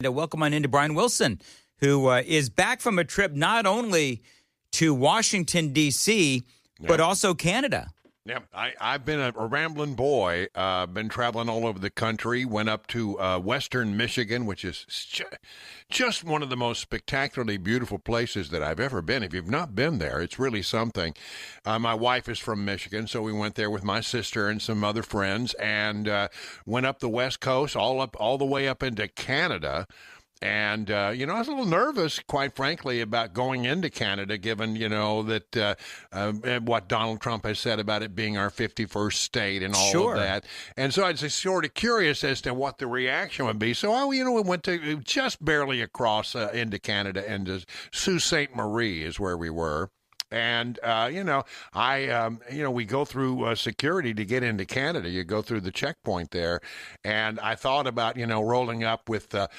Welcome on into Brian Wilson, who is back from a trip not only to Washington, D.C., but also Canada. Yeah, I've been a rambling boy, been traveling all over the country, went up to western Michigan, which is just one of the most spectacularly beautiful places that I've ever been. If you've not been there, it's really something. My wife is from Michigan, so we went there with my sister and some other friends and went up the West Coast, all the way up into Canada. And, I was a little nervous, quite frankly, about going into Canada, given, that what Donald Trump has said about it being our 51st state and all of that. And so I was sort of curious as to what the reaction would be. So, we went to just barely across into Canada, into Sault Ste. Marie is where we were. And, we go through security to get into Canada. You go through the checkpoint there. And I thought about, rolling up with the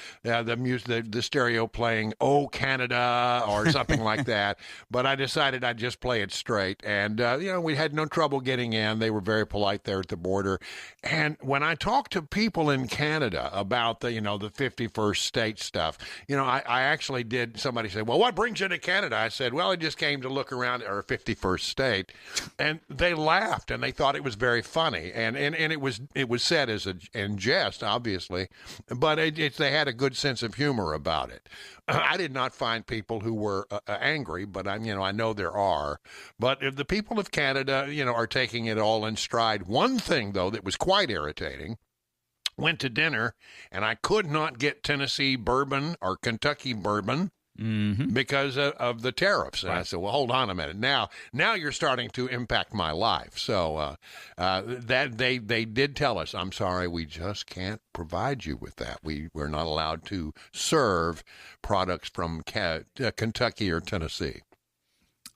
music, the stereo playing, "Oh, Canada," or something like that. But I decided I'd just play it straight. And, we had no trouble getting in. They were very polite there at the border. And when I talk to people in Canada about the 51st state stuff, I actually did. Somebody said, "Well, what brings you to Canada?" I said, "Well, I just came to look around our 51st state," and they laughed and they thought it was very funny, and it was said as in jest, obviously, but they had a good sense of humor about it. I did not find people who were angry, but I know there are. But if the people of Canada, are taking it all in stride. One thing though that was quite irritating. Went to dinner and I could not get Tennessee bourbon or Kentucky bourbon. Mm-hmm. Because of the tariffs. And I said, well, hold on a minute. Now you're starting to impact my life. So that they did tell us, "I'm sorry, we just can't provide you with that. We're not allowed to serve products from Kentucky or Tennessee."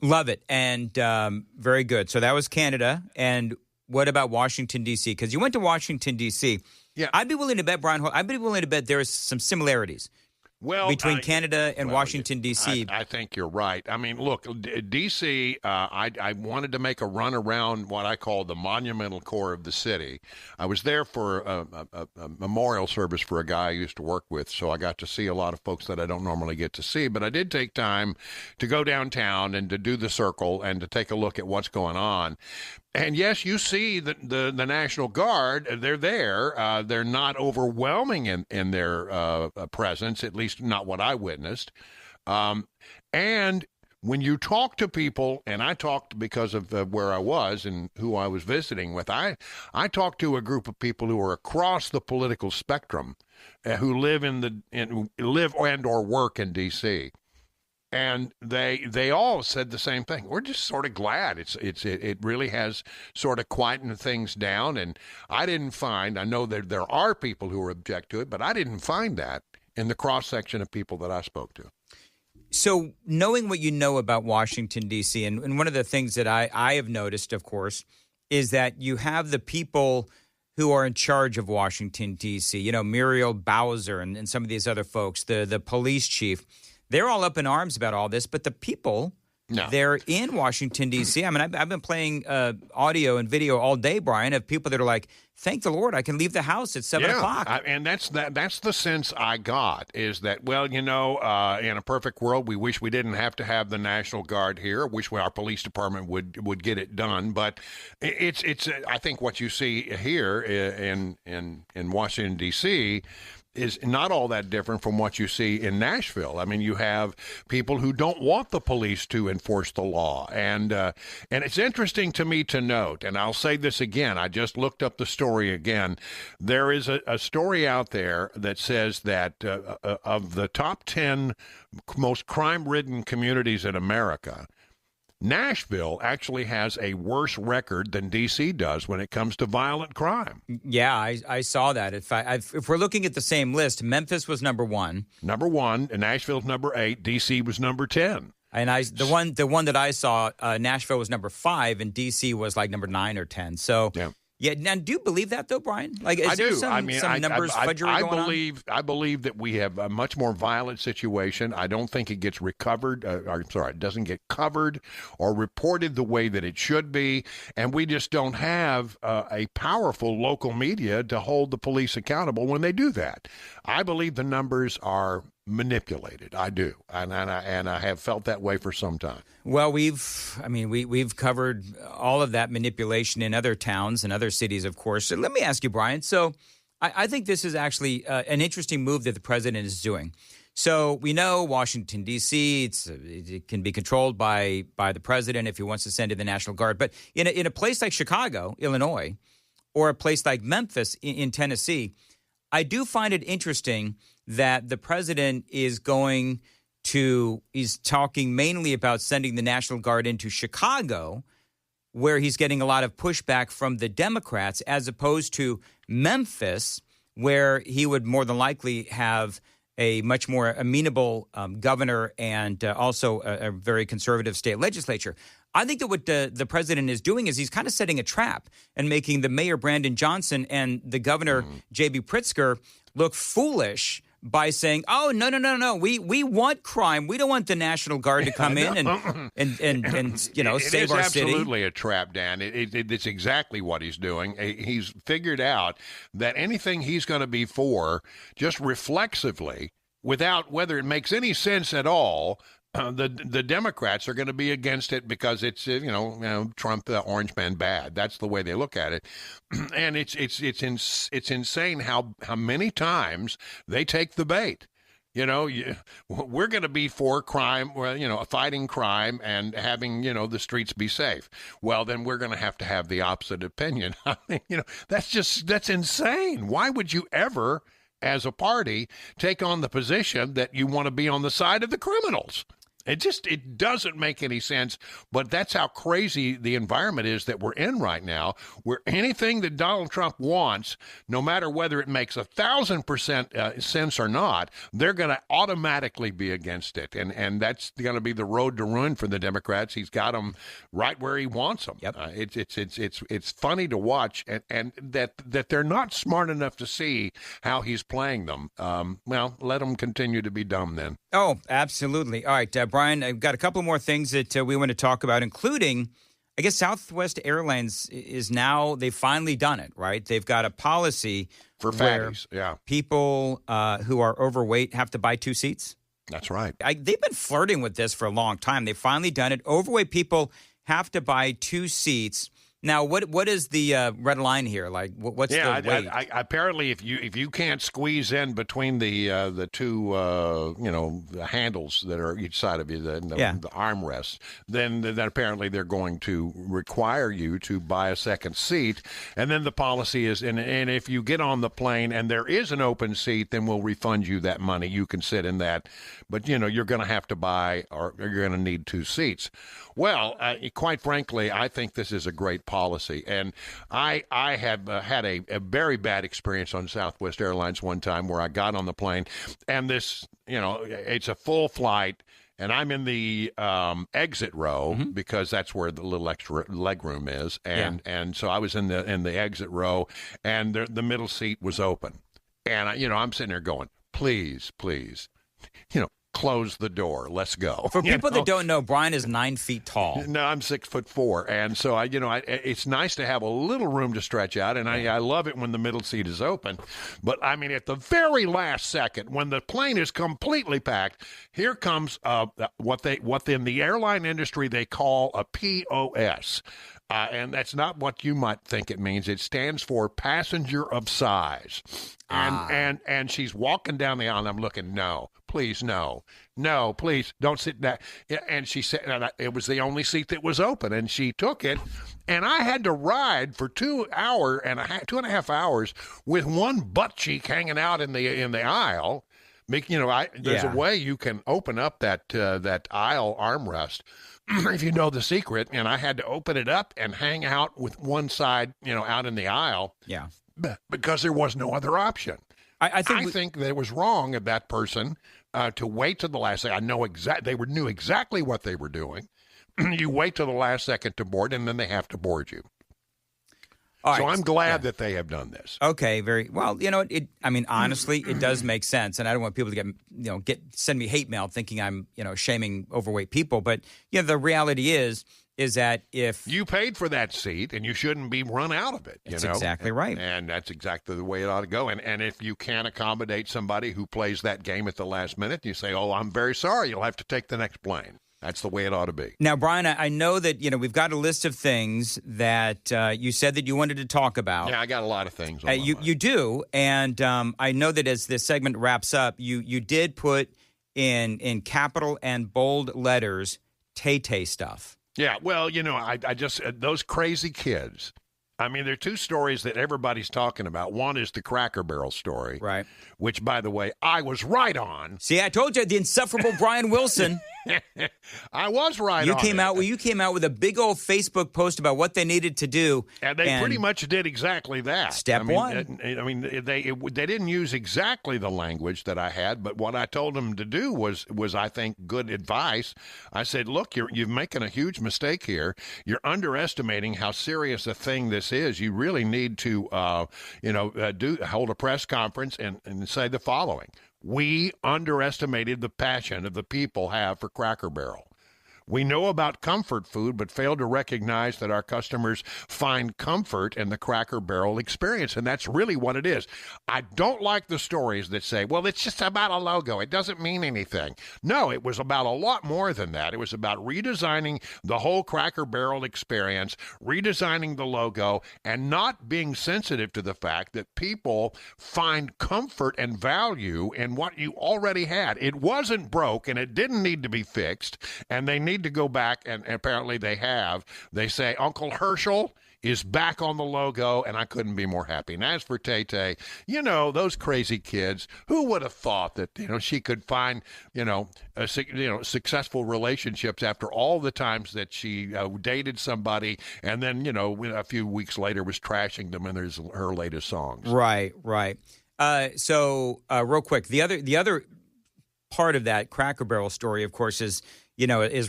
Love it. And very good. So that was Canada. And what about Washington, D.C.? Because you went to Washington, D.C. Yeah. I'd be willing to bet, Brian, there is some similarities. Between Canada and Washington, D.C. I think you're right. I mean, look, D.C., I wanted to make a run around what I call the monumental core of the city. I was there for a memorial service for a guy I used to work with, so I got to see a lot of folks that I don't normally get to see. But I did take time to go downtown and to do the circle and to take a look at what's going on. And yes, you see the National Guard. They're there. They're not overwhelming in their presence, at least not what I witnessed. And when you talk to people, and I talked because of where I was and who I was visiting with, I talked to a group of people who are across the political spectrum, who live live and or work in D.C. And they all said the same thing. We're just sort of glad it really has sort of quietened things down. And I know that there are people who object to it, but I didn't find that in the cross section of people that I spoke to. So knowing what you know about Washington, D.C., and one of the things that I have noticed, of course, is that you have the people who are in charge of Washington, D.C., Muriel Bowser and some of these other folks, the police chief. They're all up in arms about all this, but the people, they're in Washington, D.C. I mean, I've been playing audio and video all day, Brian, of people that are like, "Thank the Lord, I can leave the house at 7 o'clock. And that's the sense I got, is that, well, in a perfect world, we wish we didn't have to have the National Guard here. Wish our police department would get it done. But it's I think what you see here in Washington, D.C., is not all that different from what you see in Nashville. I mean, you have people who don't want the police to enforce the law. And it's interesting to me to note, and I'll say this again, I just looked up the story again. There is a story out there that says that of the top 10 most crime-ridden communities in America, Nashville actually has a worse record than D.C. does when it comes to violent crime. Yeah, I saw that. If we're looking at the same list, Memphis was number 1. Number 1, and Nashville's number 8. D.C. was number 10. And the one that I saw, Nashville was number 5, and D.C. was like number 9 or 10. So, Yeah. Now, do you believe that, though, Brian? Like, is I there do. some numbers fudgery going on? I believe that we have a much more violent situation. I don't think it gets recovered. It doesn't get covered or reported the way that it should be. And we just don't have a powerful local media to hold the police accountable when they do that. I believe the numbers are manipulated. I do, and I have felt that way for some time. Well, we've covered all of that manipulation in other towns and other cities, of course. So let me ask you, Brian. So I think this is actually an interesting move that the president is doing. So we know Washington, D.C., it can be controlled by the president if he wants to send in the National Guard. But in a place like Chicago, Illinois, or a place like Memphis in Tennessee, I do find it interesting that the president is talking mainly about sending the National Guard into Chicago, where he's getting a lot of pushback from the Democrats, as opposed to Memphis, where he would more than likely have a much more amenable governor and also a very conservative state legislature. I think that what the president is doing is he's kind of setting a trap and making the mayor, Brandon Johnson, and the governor, J.B. Pritzker, look foolish by saying, "Oh, no, we want crime. We don't want the National Guard to come in and save our city." It is absolutely a trap, Dan. It's exactly what he's doing. He's figured out that anything he's going to be for, just reflexively, without whether it makes any sense at all, the Democrats are going to be against it because it's Trump, orange man bad. That's the way they look at it, and it's insane how many times they take the bait. We're going to be for crime, fighting crime and having, the streets be safe. Well, then we're going to have the opposite opinion. I mean, that's insane. Why would you ever, as a party, take on the position that you want to be on the side of the criminals? It doesn't make any sense, but that's how crazy the environment is that we're in right now, where anything that Donald Trump wants, no matter whether it makes 1,000% sense or not, they're going to automatically be against it. And that's going to be the road to ruin for the Democrats. He's got them right where he wants them. Yep. It's funny to watch, and that they're not smart enough to see how he's playing them. Well, let them continue to be dumb then. Oh, absolutely. All right, Brian, I've got a couple more things that we want to talk about, including, I guess, Southwest Airlines is now, they've finally done it, right? They've got a policy for fatties, people who are overweight have to buy 2 seats. That's right. They've been flirting with this for a long time. They've finally done it. Overweight people have to buy 2 seats. Now, what is the red line here? Like, what's the weight? Apparently, if you can't squeeze in between the two the handles that are each side of you, the armrests, then apparently they're going to require you to buy a second seat. And then the policy is, and if you get on the plane and there is an open seat, then we'll refund you that money. You can sit in that, but you're going to have to buy, or you're going to need 2 seats. Well, quite frankly, I think this is a great policy. And I have had a very bad experience on Southwest Airlines one time where I got on the plane and this, it's a full flight and I'm in the exit row because that's where the little extra leg room is. And so I was in the exit row and the middle seat was open. And, I'm sitting there going, please, close the door. Let's go. For people that don't know, Brian is 9 feet tall. No, I'm 6'4", and so it's nice to have a little room to stretch out, and I love it when the middle seat is open. But I mean, at the very last second, when the plane is completely packed, here comes what in the airline industry they call a POS. And that's not what you might think it means. It stands for passenger of size. And she's walking down the aisle, and I'm looking, no, please, don't sit down. And she said, and it was the only seat that was open, and she took it. And I had to ride for 2.5 hours with one butt cheek hanging out in the aisle. There's a way you can open up that aisle armrest if you know the secret, and I had to open it up and hang out with one side, out in the aisle. Yeah. Because there was no other option. I think that it was wrong of that person to wait to the last second. They knew exactly what they were doing. You wait till the last second to board, and then they have to board you. All So right. I'm glad that they have done this. Okay, very well. Honestly, it does make sense, and I don't want people to send me hate mail thinking I'm shaming overweight people. But the reality is that if you paid for that seat, and you shouldn't be run out of it. That's exactly right, and that's exactly the way it ought to go. And if you can't accommodate somebody who plays that game at the last minute, you say, "Oh, I'm very sorry. You'll have to take the next plane." That's the way it ought to be. Now, Brian, I know that we've got a list of things that you said that you wanted to talk about. Yeah, I got a lot of things on my mind. You do, and I know that as this segment wraps up, you did put in capital and bold letters Tay-Tay stuff. Yeah, well, I just those crazy kids. I mean, there are two stories that everybody's talking about. One is the Cracker Barrel story, right? Which, by the way, I was right on. See, I told you, the insufferable Brian Wilson. I was right. You came out with a big old Facebook post about what they needed to do, and they pretty much did exactly that. Step one. They didn't use exactly the language that I had, but what I told them to do was I think good advice. I said, look, you're making a huge mistake here. You're underestimating how serious a thing this is. You really need to hold a press conference and say the following. We underestimated the passion of the people have for Cracker Barrel. We know about comfort food, but fail to recognize that our customers find comfort in the Cracker Barrel experience, and that's really what it is. I don't like the stories that say, well, it's just about a logo. It doesn't mean anything. No, it was about a lot more than that. It was about redesigning the whole Cracker Barrel experience, redesigning the logo, and not being sensitive to the fact that people find comfort and value in what you already had. It wasn't broke, and it didn't need to be fixed, and they need to go back, and apparently they have. They say Uncle Herschel is back on the logo, and I couldn't be more happy. And as for Tay-Tay, those crazy kids, who would have thought that, she could find, successful relationships after all the times that she dated somebody, and then, a few weeks later was trashing them in her latest songs. Right. So real quick, the other part of that Cracker Barrel story, of course, is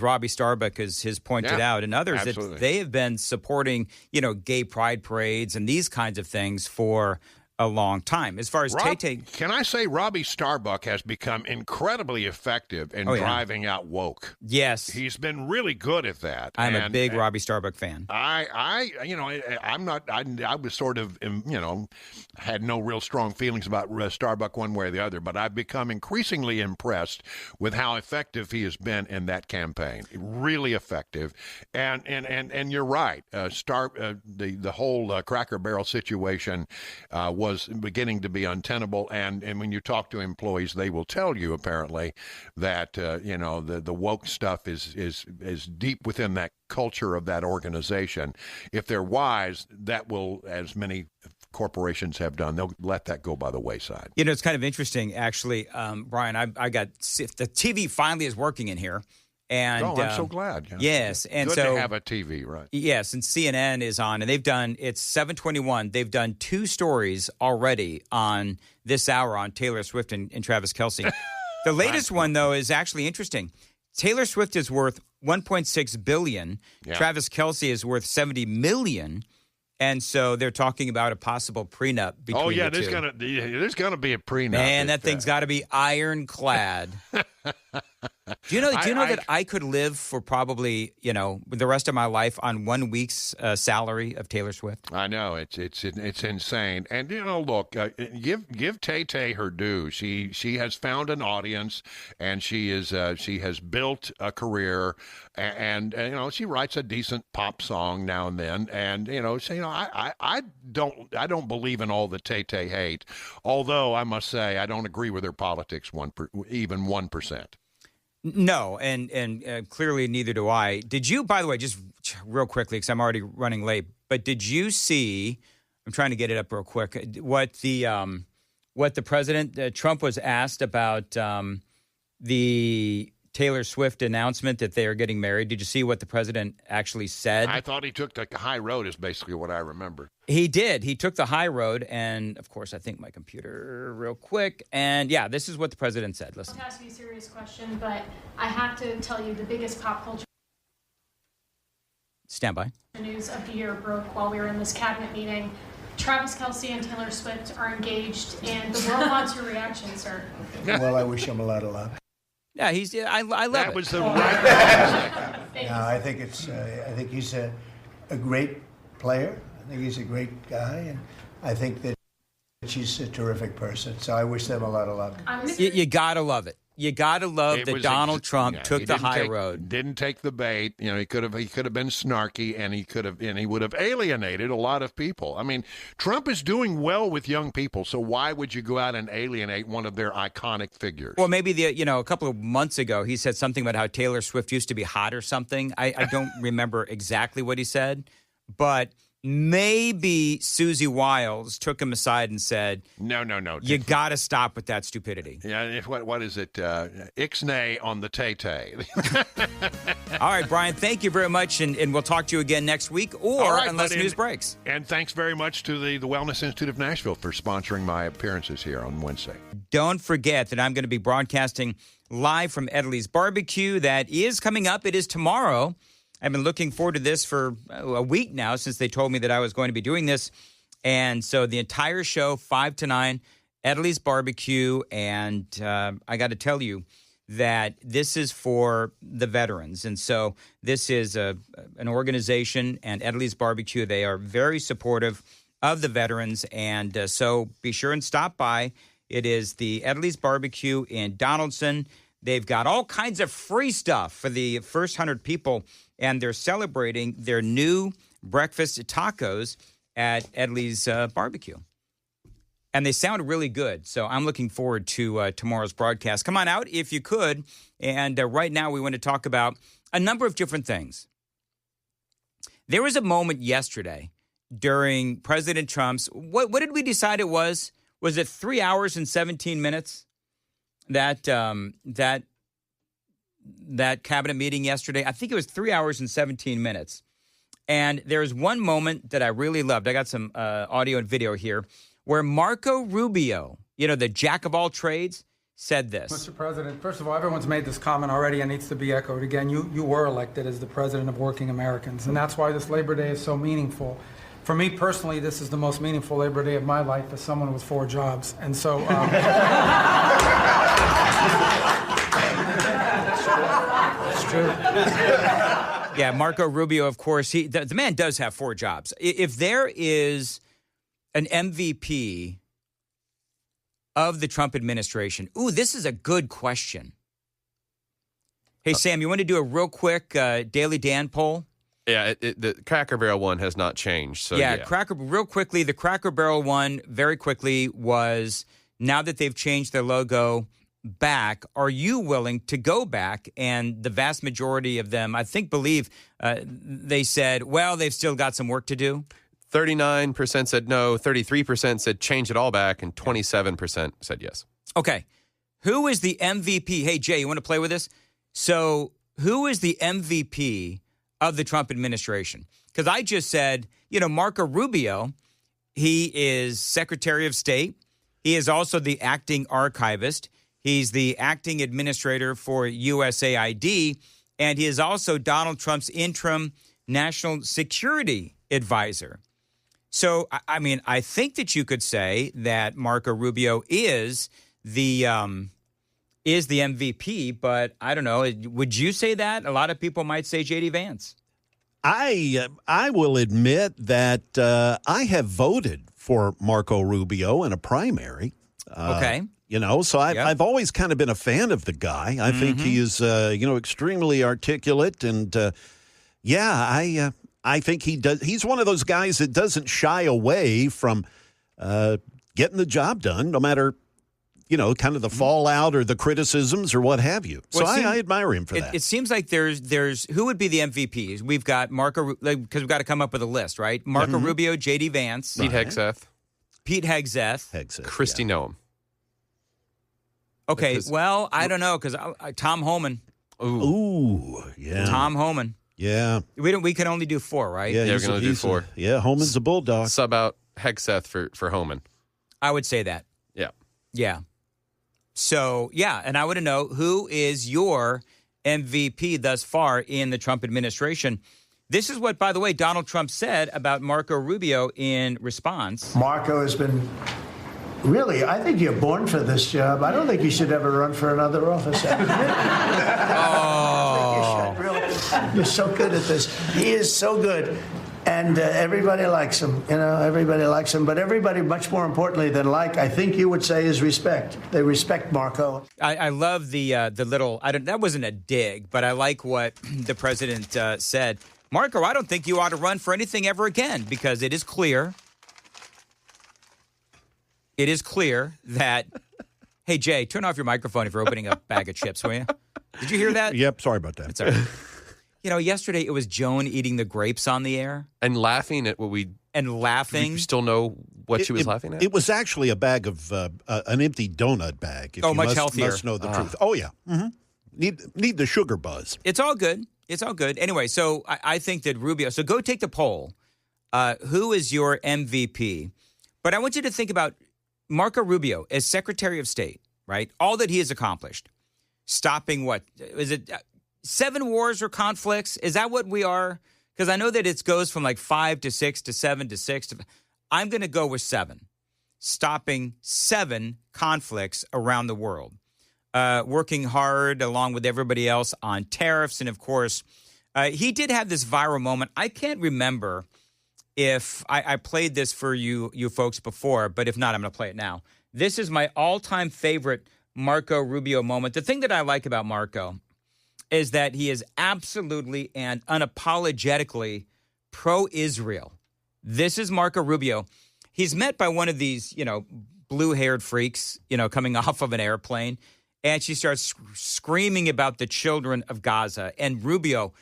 Robbie Starbuck has pointed out, and others, absolutely. that they have been supporting, gay pride parades and these kinds of things for a long time. As far as Tay-Tay... Can I say Robbie Starbuck has become incredibly effective in driving out woke? Yes. He's been really good at that. I'm a big Robbie Starbuck fan. I was sort of, had no real strong feelings about Starbuck one way or the other, but I've become increasingly impressed with how effective he has been in that campaign. Really effective. And you're right. The whole Cracker Barrel situation was beginning to be untenable, and when you talk to employees, they will tell you apparently that the woke stuff is deep within that culture of that organization. If they're wise, that will, as many corporations have done, they'll let that go by the wayside. It's kind of interesting, actually, Brian. I got the TV finally is working in here. And I'm so glad. Yes, and good so to have a TV, right? Yes, and CNN is on, and it's 7:21. They've done 2 stories already on this hour on Taylor Swift and Travis Kelce. The latest one, though, is actually interesting. Taylor Swift is worth $1.6 billion. Yeah. Travis Kelce is worth $70 million. And so they're talking about a possible prenup between the two. There's gonna be a prenup. Man, that thing's got to be ironclad. Do you know that I could live for probably, the rest of my life on 1 week's salary of Taylor Swift? I know it's insane. And look, give Tay-Tay her due. She has found an audience, and she has built a career, and she writes a decent pop song now and then. And I don't believe in all the Tay-Tay hate. Although I must say I don't agree with her politics even 1%. No, and clearly neither do I. Did you, by the way, just real quickly, because I'm already running late, but did you see, I'm trying to get it up real quick, what the president, Trump was asked about the Taylor Swift announcement that they are getting married? Did you see what the president actually said? I thought he took the high road is basically what I remember. He did. He took the high road, and, of course, I think my computer real quick. And, yeah, this is what the president said. Listen. I'll ask you a serious question, but I have to tell you the biggest pop culture Stand by. The news of the year broke while we were in this cabinet meeting. Travis Kelce and Taylor Swift are engaged, and the world wants your reaction, sir. Well, I wish him a lot of luck. Yeah, I love That it. was the right. No, I think he's a great player. I think he's a great guy, and I think that she's a terrific person. So I wish them a lot of luck. You gotta love it. You gotta love It that was Donald Trump took he the didn't high road. Didn't take the bait. You know, he could have been snarky, and he would have alienated a lot of people. I mean, Trump is doing well with young people, so why would you go out and alienate one of their iconic figures? Well, maybe a couple of months ago he said something about how Taylor Swift used to be hot or something. I don't remember exactly what he said, but maybe Susie Wiles took him aside and said, No. You got to stop with that stupidity. Yeah, what is it? Ixnay on the tay-tay. All right, Brian, thank you very much, and we'll talk to you again next week, unless news breaks. And thanks very much to the Wellness Institute of Nashville for sponsoring my appearances here on Wednesday. Don't forget that I'm going to be broadcasting live from Edley's Barbecue. That is coming up. It is tomorrow. I've been looking forward to this for a week now since they told me that I was going to be doing this. And so the entire show, 5 to 9, Edley's Barbecue. And I got to tell you that this is for the veterans. And so this is an organization, and Edley's Barbecue, they are very supportive of the veterans. And so be sure and stop by. It is the Edley's Barbecue in Donaldson. They've got all kinds of free stuff for the first 100 people, and they're celebrating their new breakfast tacos at Edley's Barbecue. And they sound really good, so I'm looking forward to tomorrow's broadcast. Come on out if you could, and right now we want to talk about a number of different things. There was a moment yesterday during President Trump's, what did we decide it was? Was it 3 hours and 17 minutes? That cabinet meeting yesterday, I think it was 3 hours and 17 minutes. And there's one moment that I really loved. I got some audio and video here where Marco Rubio, the jack of all trades, said this. Mr. President, first of all, everyone's made this comment already and needs to be echoed again. You were elected as the president of working Americans, and that's why this Labor Day is so meaningful. For me personally, this is the most meaningful Labor Day of my life as someone with 4 jobs. And so... It's true. Yeah, Marco Rubio, of course, the man does have 4 jobs. If there is an MVP of the Trump administration, this is a good question. Hey, Sam, you want to do a real quick Daily Dan poll? Yeah, the Cracker Barrel one has not changed. So yeah. Real quickly, the Cracker Barrel one, very quickly, was now that they've changed their logo back, are you willing to go back? And the vast majority of them, believe they said, well, they've still got some work to do. 39% said no, 33% said change it all back, and 27% said yes. Okay. Who is the MVP? Hey, Jay, you want to play with this? So who is the MVP of the Trump administration? Because I just said, Marco Rubio, he is Secretary of State. He is also the acting archivist. He's the acting administrator for USAID. And he is also Donald Trump's interim national security advisor. So, I think that you could say that Marco Rubio is the MVP, but I don't know. Would you say that? A lot of people might say J.D. Vance. I will admit that I have voted for Marco Rubio in a primary. Okay. So I've always kind of been a fan of the guy. I think he is, extremely articulate, and I think he does. He's one of those guys that doesn't shy away from getting the job done, no matter, kind of the fallout or the criticisms or what have you. So I admire him for that. It seems like there's who would be the MVPs? We've got Marco, because we've got to come up with a list, right? Marco Rubio, J.D. Vance, Pete Hegseth, Kristi Noem. Okay, well, I don't know, because Tom Homan. Ooh, yeah. Tom Homan. Yeah. We can only do 4, right? Yeah, we're going to do 4. Homan's a bulldog. Sub out Hegseth for Homan. I would say that. Yeah. Yeah. So, and I want to know, who is your MVP thus far in the Trump administration? This is what, by the way, Donald Trump said about Marco Rubio in response. Marco has been really, I think you're born for this job. I don't think you should ever run for another office. You're so good at this. He is so good. And everybody likes him. Everybody likes him. But everybody, much more importantly than I think you would say, is respect. They respect Marco. I love the little, that wasn't a dig, but I like what the president said. Marco, I don't think you ought to run for anything ever again, because it is clear that, hey, Jay, turn off your microphone if you're opening a bag of chips, will you? Did you hear that? Yep, sorry about that. It's all right. Yesterday it was Joan eating the grapes on the air. And laughing at what we... And laughing. You still know what she was laughing at? It was actually a bag of, an empty donut bag. Much healthier. Must know the truth. Oh, yeah. Mm-hmm. Need the sugar buzz. It's all good. It's all good. Anyway, so I think that Rubio... So go take the poll. Who is your MVP? But I want you to think about Marco Rubio as Secretary of State, right? All that he has accomplished. Stopping what? Is it 7 wars or conflicts? Is that what we are? Because I know that it goes from like 5 to 6 to 7 to 6. I'm going to go with 7. Stopping 7 conflicts around the world. Working hard along with everybody else on tariffs. And, of course, he did have this viral moment. I can't remember if I played this for you folks before, but if not, I'm going to play it now. This is my all-time favorite Marco Rubio moment. The thing that I like about Marco is that he is absolutely and unapologetically pro-Israel. This is Marco Rubio. He's met by one of these, blue-haired freaks, coming off of an airplane, and she starts screaming about the children of Gaza, and Rubio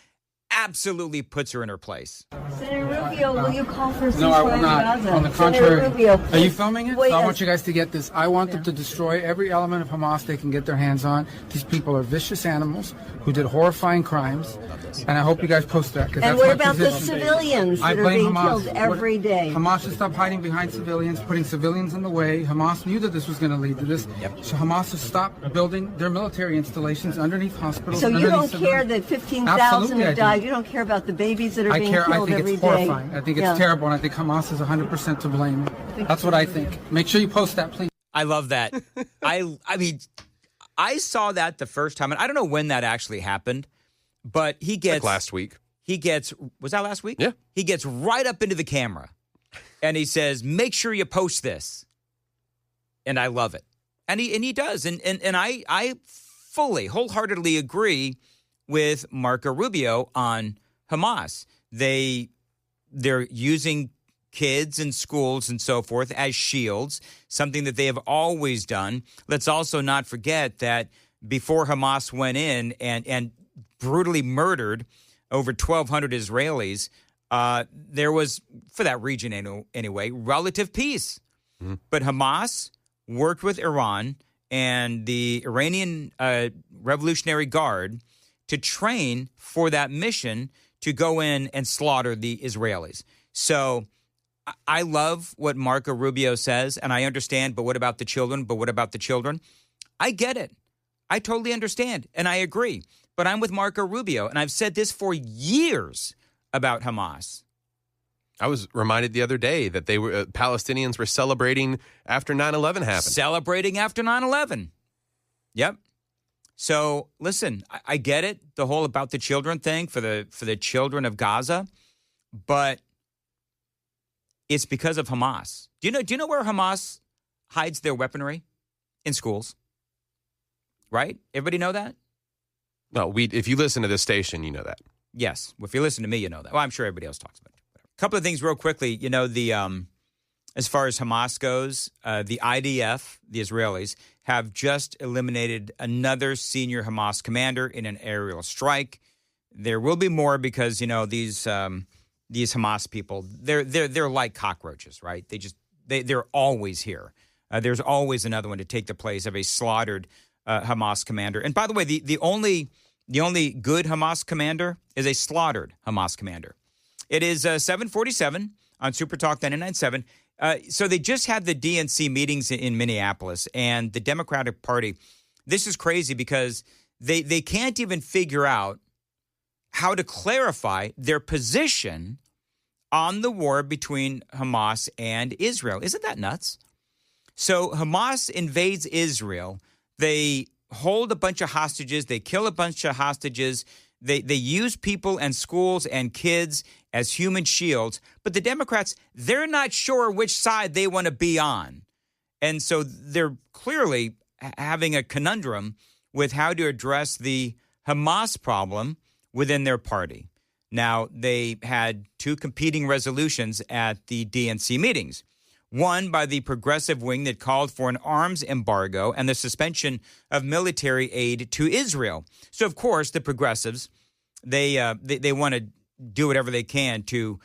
absolutely puts her in her place. Senator Rubio, will you call for a ceasefire? No, I will not. Gaza? On the contrary. Senator Rubio, are you filming it? Wait, I want you guys to get this. I want them to destroy every element of Hamas they can get their hands on. These people are vicious animals who did horrifying crimes, and I hope you guys post that. And what about the civilians that are being killed every day? Hamas should stop hiding behind civilians, putting civilians in the way. Hamas knew that this was going to lead to this. Yep. So Hamas should stop building their military installations underneath hospitals. So you don't care that 15,000 have died? You don't care about the babies that are being killed every day? I think it's horrifying. I think it's terrible, and I think Hamas is 100% to blame. That's what I think. Make sure you post that, please. I love that. I mean, I saw that the first time, and I don't know when that actually happened, but he gets... Like last week. He gets... Was that last week? Yeah. He gets right up into the camera, and he says, make sure you post this. And I love it. And he does. And I fully, wholeheartedly agree with Marco Rubio on Hamas. They're using kids in schools and so forth as shields, something that they have always done. Let's also not forget that before Hamas went in and brutally murdered over 1,200 Israelis, there was, for that region anyway, relative peace. Mm-hmm. But Hamas worked with Iran and the Iranian Revolutionary Guard to train for that mission to go in and slaughter the Israelis. So I love what Marco Rubio says, and I understand, but what about the children? But what about the children? I get it. I totally understand, and I agree. But I'm with Marco Rubio, and I've said this for years about Hamas. I was reminded the other day that they were Palestinians were celebrating after 9/11 happened. Celebrating after 9/11. Yep. So listen, I get it, the whole about the children thing for the children of Gaza, but it's because of Hamas. Do you know where Hamas hides their weaponry? In schools. Right? Everybody know that? No, if you listen to this station, you know that. Yes. Well, if you listen to me, you know that. Well, I'm sure everybody else talks about it. A couple of things real quickly. As far as Hamas goes, the IDF, the Israelis, have just eliminated another senior Hamas commander in an aerial strike. There will be more because, these Hamas people, they're like cockroaches, right? They're always here. There's always another one to take the place of a slaughtered Hamas commander. And by the way, the only good Hamas commander is a slaughtered Hamas commander. It is 7:47 on Super Talk 99.7. So they just had the DNC meetings in Minneapolis, and the Democratic Party, this is crazy because they can't even figure out how to clarify their position on the war between Hamas and Israel. Isn't that nuts? So Hamas invades Israel. They hold a bunch of hostages. They kill a bunch of hostages. They use people and schools and kids as human shields. But the Democrats, they're not sure which side they want to be on. And so they're clearly having a conundrum with how to address the Hamas problem within their party. Now, they had two competing resolutions at the DNC meetings. One by the progressive wing that called for an arms embargo and the suspension of military aid to Israel. So, of course, the progressives, they want to do whatever they can to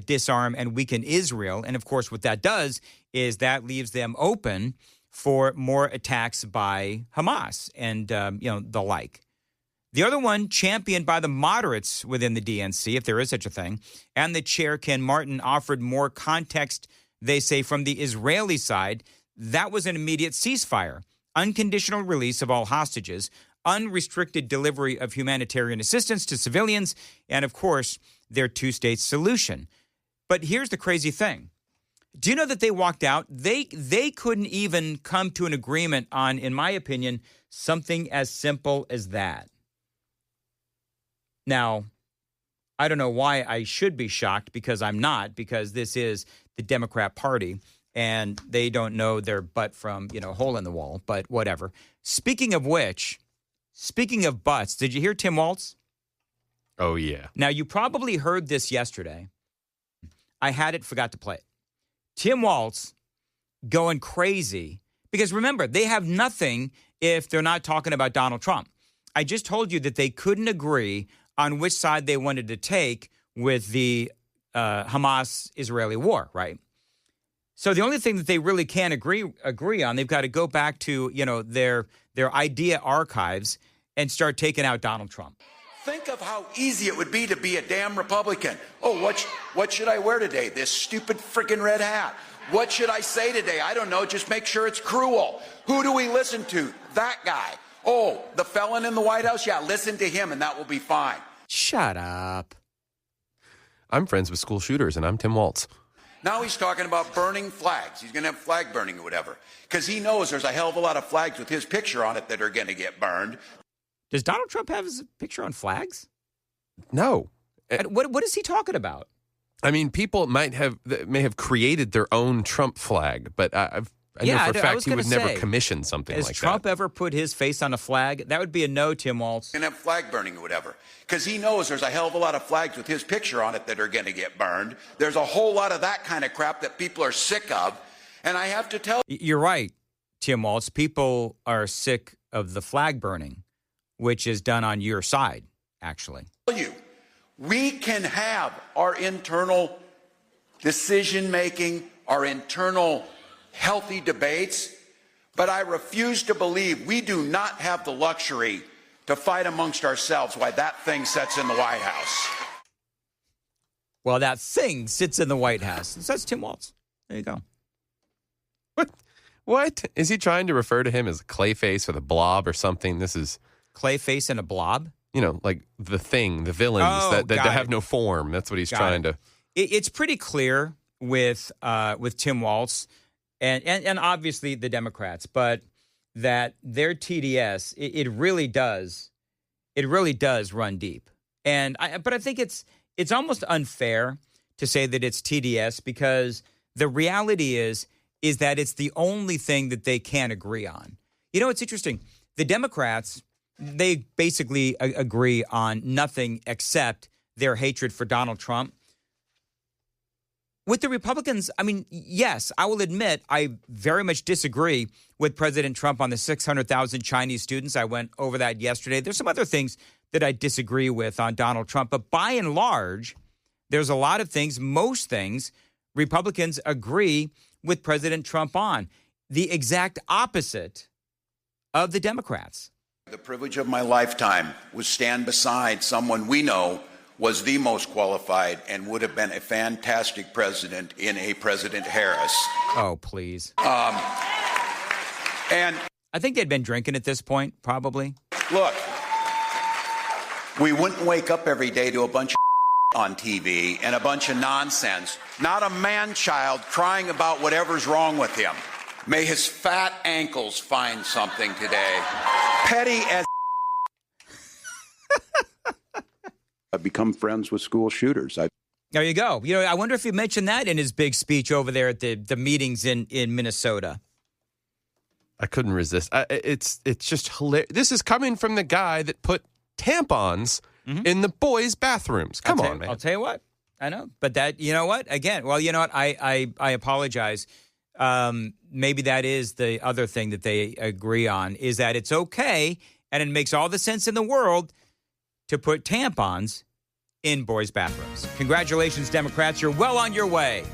disarm and weaken Israel. And, of course, what that does is that leaves them open for more attacks by Hamas and, the like. The other one, championed by the moderates within the DNC, if there is such a thing, and the chair, Ken Martin, offered more context, they say, from the Israeli side. That was an immediate ceasefire, unconditional release of all hostages, unrestricted delivery of humanitarian assistance to civilians, and, of course, their two-state solution. But here's the crazy thing. Do you know that they walked out? They couldn't even come to an agreement on, in my opinion, something as simple as that. Now, I don't know why I should be shocked, because I'm not, because this is the Democrat Party, and they don't know their butt from, hole in the wall, but whatever. Speaking of which, speaking of butts, did you hear Tim Walz? Oh, yeah. Now, you probably heard this yesterday. I had it, forgot to play it. Tim Walz going crazy, because remember, they have nothing if they're not talking about Donald Trump. I just told you that they couldn't agree on which side they wanted to take with the Hamas-Israeli war, right? So the only thing that they really can't agree on, they've got to go back to, their idea archives and start taking out Donald Trump. Think of how easy it would be to be a damn Republican. Oh, what should I wear today? This stupid freaking red hat. What should I say today? I don't know. Just make sure it's cruel. Who do we listen to? That guy. Oh, the felon in the White House? Yeah, listen to him and that will be fine. Shut up. I'm friends with school shooters, and I'm Tim Walz. Now he's talking about burning flags. He's going to have flag burning or whatever. Because he knows there's a hell of a lot of flags with his picture on it that are going to get burned. Does Donald Trump have his picture on flags? No. What is he talking about? I mean, people may have created their own Trump flag, but I know for a fact he would never commission something like that. Has Trump ever put his face on a flag? That would be a no, Tim Walz. Going to have flag burning or whatever. Because he knows there's a hell of a lot of flags with his picture on it that are going to get burned. There's a whole lot of that kind of crap that people are sick of. And I have to tell you. You're right, Tim Walz. People are sick of the flag burning, which is done on your side, actually. We can have our internal decision-making, our internal healthy debates, but I refuse to believe we do not have the luxury to fight amongst ourselves why that thing sits in the White House. Well, that thing sits in the White House. So that's Tim Walz. There you go. What? Is he trying to refer to him as Clayface or the Blob or something? This is Clayface and a blob? Like the thing, the villains that have no form. That's what he's trying to. It's pretty clear with Tim Walz and obviously the Democrats, but that their TDS, it really does run deep. But I think it's almost unfair to say that it's TDS, because the reality is that it's the only thing that they can agree on. It's interesting. The Democrats, they basically agree on nothing except their hatred for Donald Trump. With the Republicans, I mean, yes, I will admit I very much disagree with President Trump on the 600,000 Chinese students. I went over that yesterday. There's some other things that I disagree with on Donald Trump. But by and large, there's a lot of things, most things, Republicans agree with President Trump on. The exact opposite of the Democrats. The privilege of my lifetime was stand beside someone we know was the most qualified and would have been a fantastic president in a President Harris. Oh, please. And I think they'd been drinking at this point, probably. Look, we wouldn't wake up every day to a bunch of on TV and a bunch of nonsense. Not a man-child crying about whatever's wrong with him. May his fat ankles find something today. Petty as I've become friends with school shooters. There you go. I wonder if he mentioned that in his big speech over there at the meetings in Minnesota. I couldn't resist. It's just hilarious. This is coming from the guy that put tampons in the boys' bathrooms. Come on, man. I'll tell you what. I know. But that, you know what? Again, well, you know what? I apologize. Maybe that is the other thing that they agree on, is that it's okay, and it makes all the sense in the world to put tampons in boys' bathrooms. Congratulations, Democrats. You're well on your way.